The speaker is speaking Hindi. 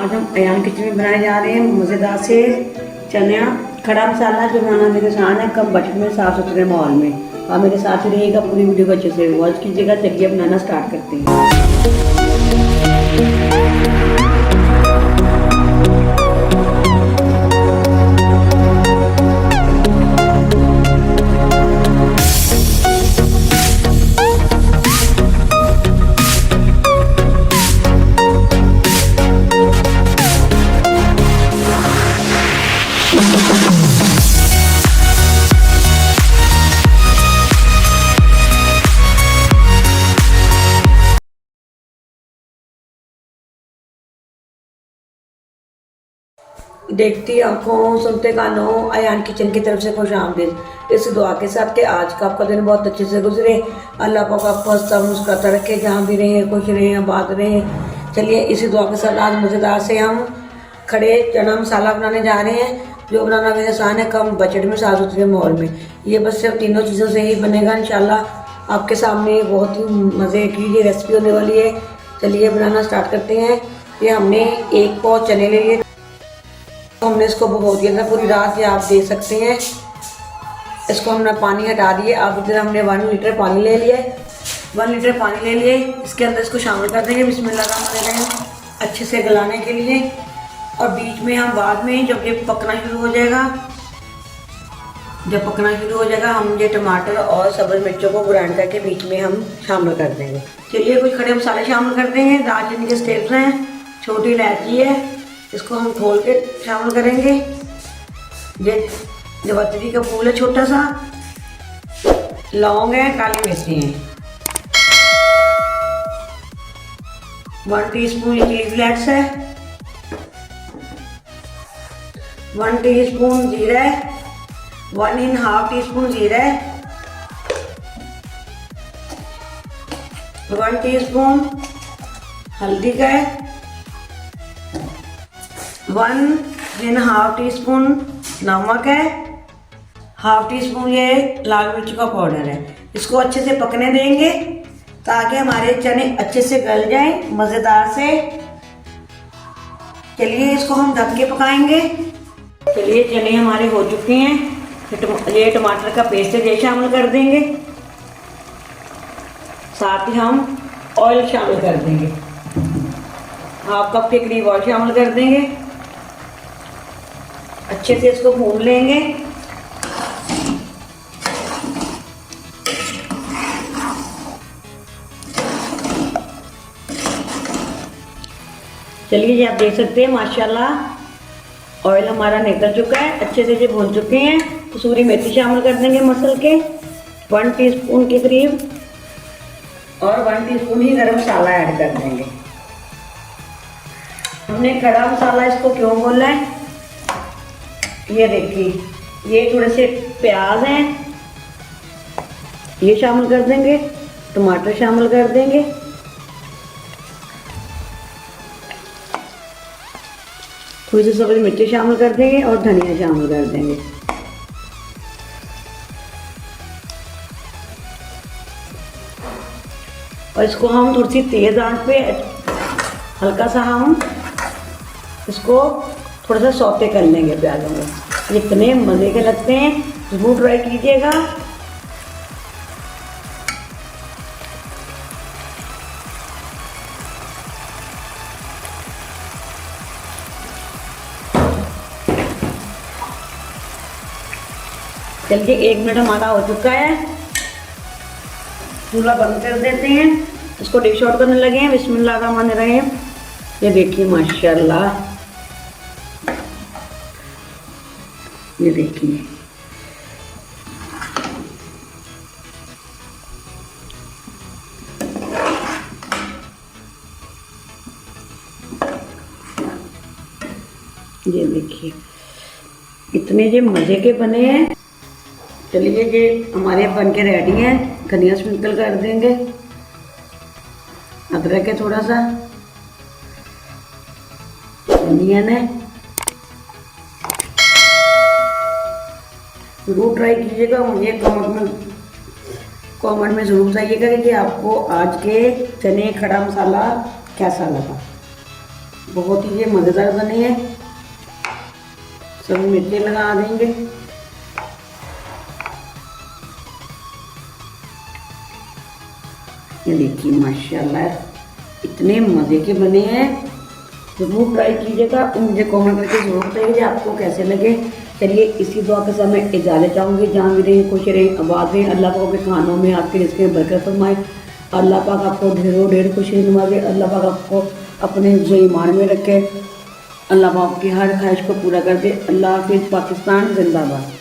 आज हम अयान किचन में बनाने जा रहे हैं मज़ेदार से चना खड़ा मसाला जो बनाना मेरे आसान है, कम बजट में, साफ सुथरे माहौल में। आप मेरे साथ ही रहिएगा, पूरी वीडियो को अच्छे से वॉच कीजिएगा। चलिए बनाना स्टार्ट करते हैं। देखती आंखों सुनते कानों अयान किचन की तरफ से खुश आमदीद। इस दुआ के साथ कि आज का आपका दिन बहुत अच्छे से गुजरे। अल्लाह पाक आपको हंसता मुस्कुराता रखे, जहाँ भी रहें खुश रहें आबाद रहें। चलिए इसी दुआ के साथ आज मज़ेदार से हम खड़े चना मसाला बनाने जा रहे हैं, जो बनाना मेरे आसान है, कम बजट में, साफ सुथरे माहौल में। ये बस सिर्फ तीनों चीज़ों से ही बनेगा इंशाल्लाह। आपके सामने बहुत ही मज़े की ये रेसिपी होने वाली है। चलिए बनाना स्टार्ट करते हैं। ये हमने एक पाव चने ले लिए, हमने इसको भिगो दिया था पूरी रात, ये आप देख सकते हैं। इसको हमने पानी हटा दिए। अब इधर हमने 1 लीटर पानी ले लिया, 1 लीटर पानी ले लिए। इसके अंदर इसको शामिल कर देंगे बिस्मिल्लाह अच्छे से गलाने के लिए। और बीच में हम बाद में जब ये पकना शुरू हो जाएगा, हम ये टमाटर और सब्ज़ मिर्चों को ग्राइंड करके बीच में हम शामिल कर देंगे। चलिए कुछ खड़े मसाले शामिल कर देंगे। दालचीनी के स्टेप्स हैं, छोटी इलायची है, इसको हम खोल के शामिल करेंगे। ये जवतरी का फूल है छोटा सा, लौंग है, काली मिर्ची है, 1 टीस्पून चिली फ्लेक्स है, 1 टीस्पून जीरा है, 1½ टीस्पून जीरा है, 1 टीस्पून हल्दी का है, 1½ टीस्पून नमक है, ½ टीस्पून ये लाल मिर्च का पाउडर है। इसको अच्छे से पकने देंगे ताकि हमारे चने अच्छे से गल जाएं मज़ेदार से। चलिए इसको हम ढक के पकाएंगे। चलिए चने हमारे हो चुके हैं। ये टमाटर का पेस्ट है, ये शामिल कर देंगे। साथ ही हम ऑयल शामिल कर देंगे, 1/2 कप के करीब ऑयल शामिल कर देंगे। अच्छे से इसको भून लेंगे। चलिए ये आप देख सकते हैं माशाल्लाह ऑयल हमारा निकल चुका है, अच्छे से ये भून चुके हैं। कसूरी मेथी शामिल कर देंगे मसल के 1 टीस्पून के करीब, और 1 टीस्पून ही गरम मसाला ऐड कर देंगे। हमने खड़ा मसाला इसको क्यों बोला है, ये देखिए, ये थोड़े से प्याज हैं, ये शामिल कर देंगे, टमाटर शामिल कर देंगे, थोड़ी सी सब्ज़ मिर्ची शामिल कर देंगे और धनिया शामिल कर देंगे। और इसको हम थोड़ी सी तेज़ आंच पे हल्का सा हम इसको थोड़ा सा सौते कर लेंगे प्याजों को। इतने मज़े के लगते हैं, ज़रूर ट्राई कीजिएगा। चलिए 1 मिनट हमारा हो चुका है, चूल्हा बंद कर देते हैं। इसको डिश आउट करने लगे हैं। बिस्मिल्लाहिर्रहमानिर्रहीम। ये देखिए माशाल्लाह, ये देखिए इतने ये मज़े के बने हैं। चलिए ये हमारे बन के रेडी हैं। धनिया स्प्रिंकल कर देंगे, अदरक है थोड़ा सा, अनियन है। ज़रूर ट्राई कीजिएगा। मुझे कमेंट में ज़रूर बताइएगा कि आपको आज के चने खड़ा मसाला कैसा लगा। बहुत ही ये मज़ेदार बने हैं। सब मिर्ची लगा देंगे। ये देखिए माशाल्लाह इतने मज़े के बने हैं। ज़रूर ट्राई कीजिएगा और मुझे कमेंट करके ज़रूर बताइए कि आपको कैसे लगे। चलिए इसी दुआ के साथ मैं इजाज़त चाहूँगी। जहाँ भी रहें खुश रहें, आबाद रहें। अल्लाह पाक के खानों में आपके रिज़्क़ में बरकत फरमाए। अल्लाह पाक आपको ढेरों ढेर खुशी नवाजे। अल्लाह पाक आपको अपने ईमान में रखे। अल्लाह पाक की हर ख्वाहिश को पूरा कर दे। अल्लाह हाफ़िज़। पाकिस्तान जिंदाबाद।